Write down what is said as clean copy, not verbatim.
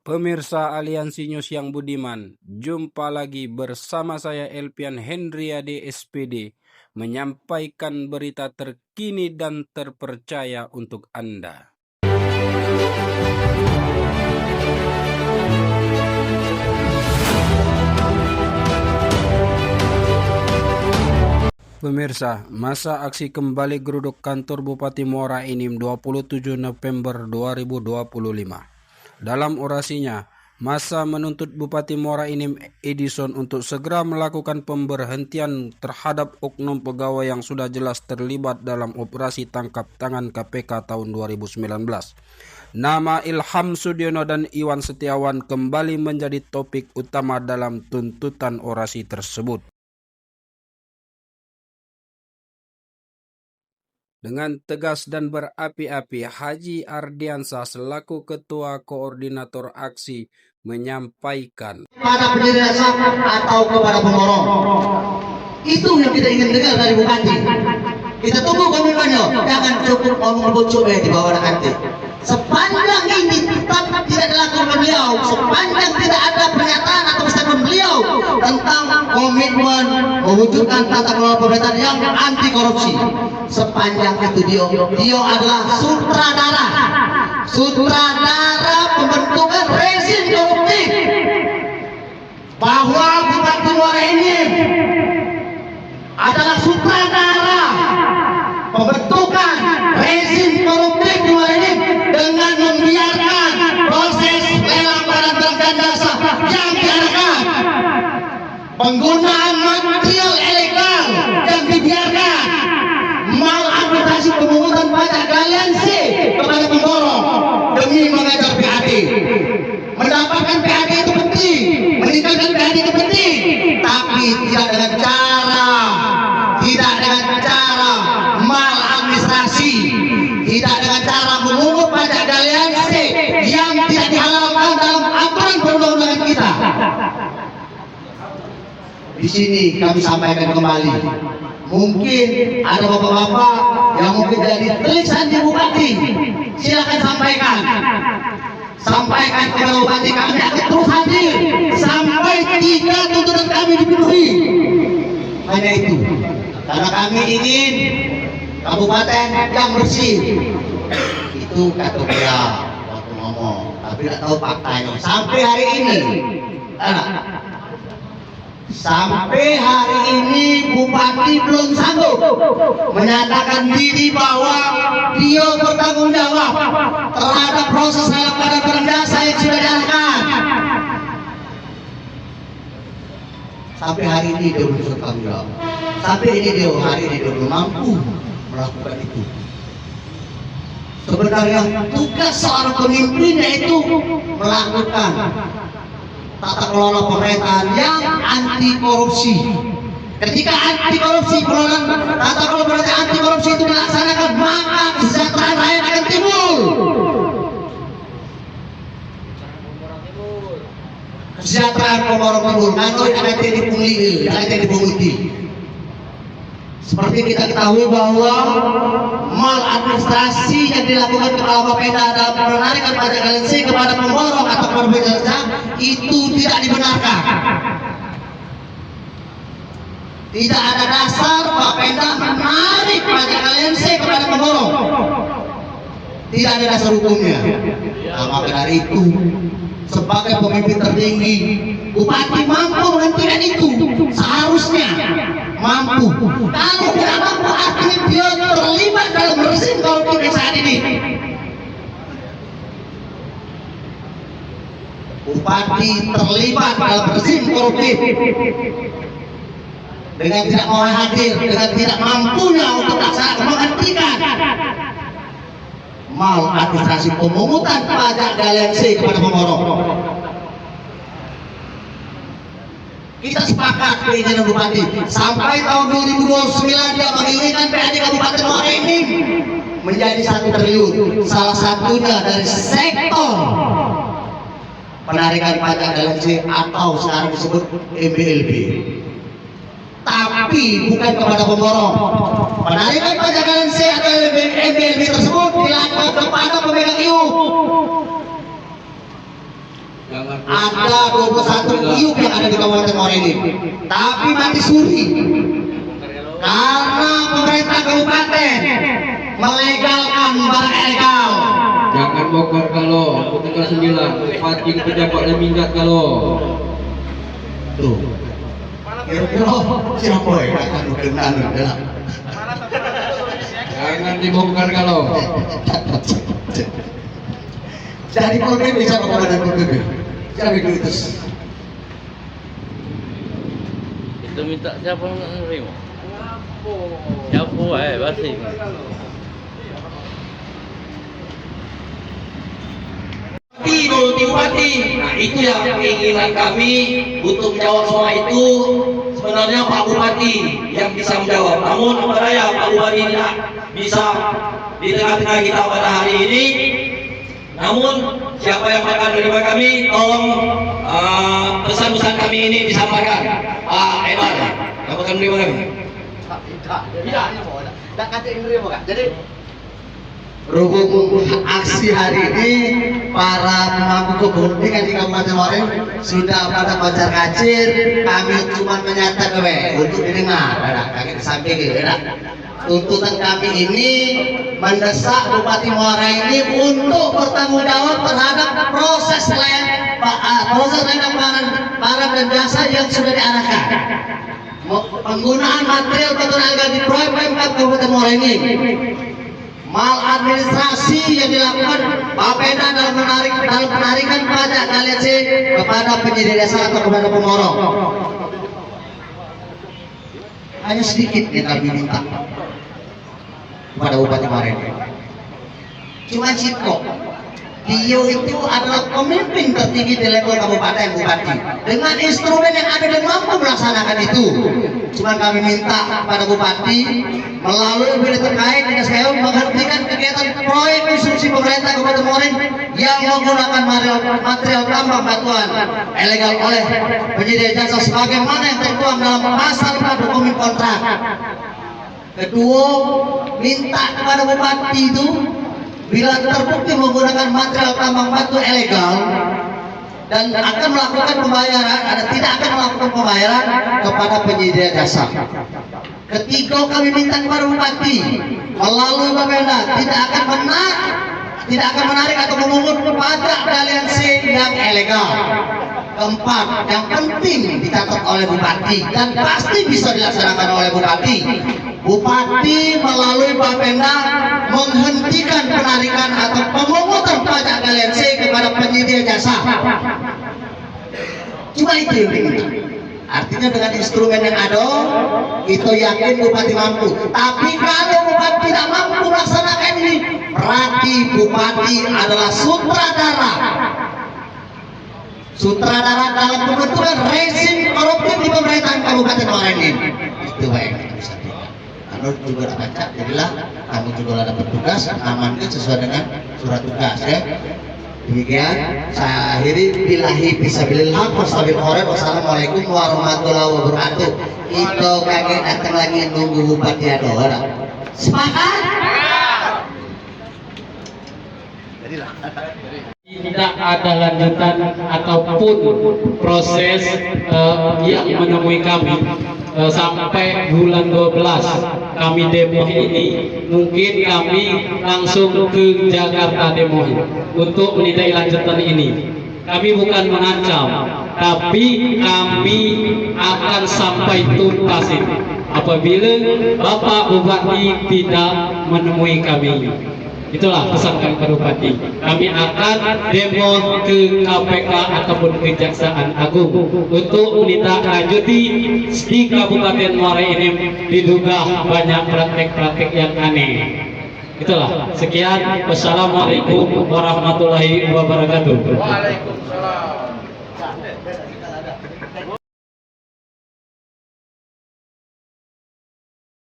Pemirsa Aliansi News yang budiman, jumpa lagi bersama saya Elpian Hendriade SPD menyampaikan berita terkini dan terpercaya untuk Anda. Pemirsa, masa aksi kembali geruduk kantor Bupati Muara Enim 27 November 2025. Dalam orasinya, masa menuntut Bupati Muara Enim Edison untuk segera melakukan pemberhentian terhadap oknum pegawai yang sudah jelas terlibat dalam operasi tangkap tangan KPK tahun 2019. Nama Ilham Sudiono dan Iwan Setiawan kembali menjadi topik utama dalam tuntutan orasi tersebut. Dengan tegas dan berapi-api, Haji Ardiansah selaku Ketua Koordinator Aksi menyampaikan pada pendiri dasar atau kepada pemborong. Itu yang kita ingin dengar dari Bupati. Kita tunggu komitmennya. Jangan cukup ngomong bocor di bawah nanti. Sepanjang ini tetap tidak dilakukan beliau, sepanjang tidak ada pernyataan atau statement beliau tentang komitmen mewujudkan tata kelola pemerintahan yang anti korupsi, sepanjang itu dia adalah sutradara pembentukan rezim koruptif. Bahwa Bupati Muara Enim adalah sutradara pembentukan rezim koruptif di Muara Enim dengan membiarkan proses lelang barang dan jasa yang diarahkan, penggunaan material ilegal yang dibiarkan, maladministrasi pemungutan pajak galiansi kepada pemborong demi mengejar PAD. Mendapatkan PAD itu penting, meningkatkan PAD itu penting, tapi tidak dengan cara maladministrasi, tidak dengan cara memungut pajak galiansi yang tidak dihalalkan dalam aturan perundang-undangan kita. Di sini kami sampaikan kembali, mungkin ada bapak-bapak yang mungkin jadi telik sandi Bupati, silakan sampaikan kepada Bupati. Kami akan terus hadir sampai 3 tuntutan kami dipenuhi. Hanya itu, karena kami ingin kabupaten yang bersih. Itu kata beliau waktu ngomong, tapi tidak tahu faktanya. Sampai hari ini Bupati belum sanggup menyatakan diri bahwa dia bertanggung jawab terhadap proses lelang barang jasa yang sudah diarahkan. Sampai hari ini dia belum bertanggung jawab. Sampai hari ini dia belum mampu melakukan itu. Sebenarnya tugas seorang pemimpin yaitu melakukan tata kelola pemerintahan yang anti korupsi. Ketika anti korupsi, tata kelola pemerintahan anti korupsi itu dilaksanakan, maka kesejahteraan rakyat akan timbul. Kesejahteraan pemborong timbul, nanti akan jadi pungli, akan jadi punguti. Seperti kita ketahui bahwa maladministrasi yang dilakukan kepala Bapeda dalam penarikan pajak galiansi kepada pemborong atau perbedaan itu tidak dibenarkan. Tidak ada dasar Bapeda menarik pajak galiansi kepada pemborong. Tidak ada dasar hukumnya. Nah, maka dari itu, sebagai pemimpin tertinggi, Bupati mampu menghentikan itu. Seharusnya mampu. Kalau tidak mampu, artinya dia terlibat dalam rezim koruptif saat ini. Bupati terlibat dalam rezim koruptif dengan tidak mau hadir, dengan tidak mampunya untuk menghentikan maladministrasi pemungutan pajak galiansi kepada pemborong. Kita sepakat keinginan Bupati sampai tahun 2029 dia menginginkan PAD Kabupaten Muara Enim menjadi 1 triliun, salah satunya dari sektor penarikan pajak galiansi atau sekarang disebut MBLB. Tapi bukan kepada pemborong. Penarikan pajak galiansi atau MBLB tersebut dilakukan kepada pemegang IU. Ada 21 iup yang ada di Kabupaten Muara Enim, tapi mati suri karena pemerintah kabupaten melegalkan barang ilegal. Jangan bongkar kalau petugas 9 pancing pejabat dan minggat kalau. Tuh. Kira-kira siapa yang akan berkenan dalam? Jangan dibongkar kalau. Dari Polri bisa ke Komandan Polri. Jangan begitu itu. Kita minta siapa yang nak nerima? Siapa pasti. Bupati. Nah, itu yang keinginan kami untuk menjawab semua itu. Sebenarnya Pak Bupati yang bisa menjawab. Namun apa daya Pak Bupati tidak bisa di tengah-tengah kita pada hari ini. Namun siapa yang akan menerima kami, tolong pesan-pesan kami ini disampaikan. Pak Ebar, yang akan menerima kami. Tidak kata menerima Kak. Jadi berhubung aksi hari ini para pemangku kepentingan di Kabupaten Muara Enim sudah pada kocar kacir, kami cuma menyatakan untuk didengar. Kami samping tuntutan kami ini mendesak Bupati Muara Enim untuk bertanggung jawab terhadap proses barang dan jasa yang sudah diarahkan. Penggunaan material ketenaga di proyek Pemkab Kabupaten Muara Enim, maladministrasi yang dilakukan Bapeda dalam penarikan pajak KLC kepada penyedia jasa atau kepada pemorong. Hanya sedikit yang kami minta kepada Bupati Muara Enim. Cuma Citko, dia itu adalah pemimpin tertinggi di level kabupaten bupati. Dengan instrumen yang ada dan mampu melaksanakan itu. Cuma kami minta kepada Bupati melalui bidang terkait dengan saya menghentikan kegiatan proyek instruksi pemerintah Kabupaten Muara Enim yang menggunakan material tambang batuan ilegal oleh penyedia jasa sebagaimana yang tertuang dalam pasal 4 dokumen kontrak. Kedua, minta kepada Bupati itu bila terbukti menggunakan material tambang batu ilegal dan akan melakukan pembayaran, tidak akan melakukan pembayaran kepada penyedia jasa. Ketiga, kami minta kepada Bupati melalui Bapeda tidak akan menarik atau memungut pajak KLC yang ilegal. Keempat, yang penting dicatat oleh Bupati dan pasti bisa dilaksanakan oleh Bupati. Bupati melalui Bapeda menghentikan penarikan atau pemungutan pajak KLC kepada penyedia jasa. Cuma itu yang diminta. Artinya dengan instrumen yang ada, kita yakin Bupati mampu. Tapi kalau Bupati tidak mampu melaksanakan ini, berarti Bupati adalah sutradara dalam pembentukan rezim koruptif di pemerintahan Kabupaten Muara Enim. Itu baik kita bisa lihat. Karena juga ada baca, jadilah kami juga ada bertugas amankan sesuai dengan surat tugas ya. Demikian saya akhiri, billahi fisabilillah, wassalamualaikum warahmatullahi wabarakatuh. Itu kaki datang lagi nunggu Bupati ada. Sepakat? Tidak ada lanjutan ataupun proses yang menemui kami sampai bulan 12 kami demo ini, mungkin kami langsung ke Jakarta demo untuk menindaklanjuti lanjutan ini. Kami bukan mengancam, tapi kami akan sampai tuntas ini apabila Bapak Bupati tidak menemui kami. Itulah pesan kami kepada Bupati. Kami akan demo ke KPK ataupun Kejaksaan Agung untuk menindaklanjuti di Kabupaten Muara Enim diduga banyak praktek-praktek yang aneh. Itulah. Sekian. Wassalamualaikum warahmatullahi wabarakatuh. Waalaikumsalam.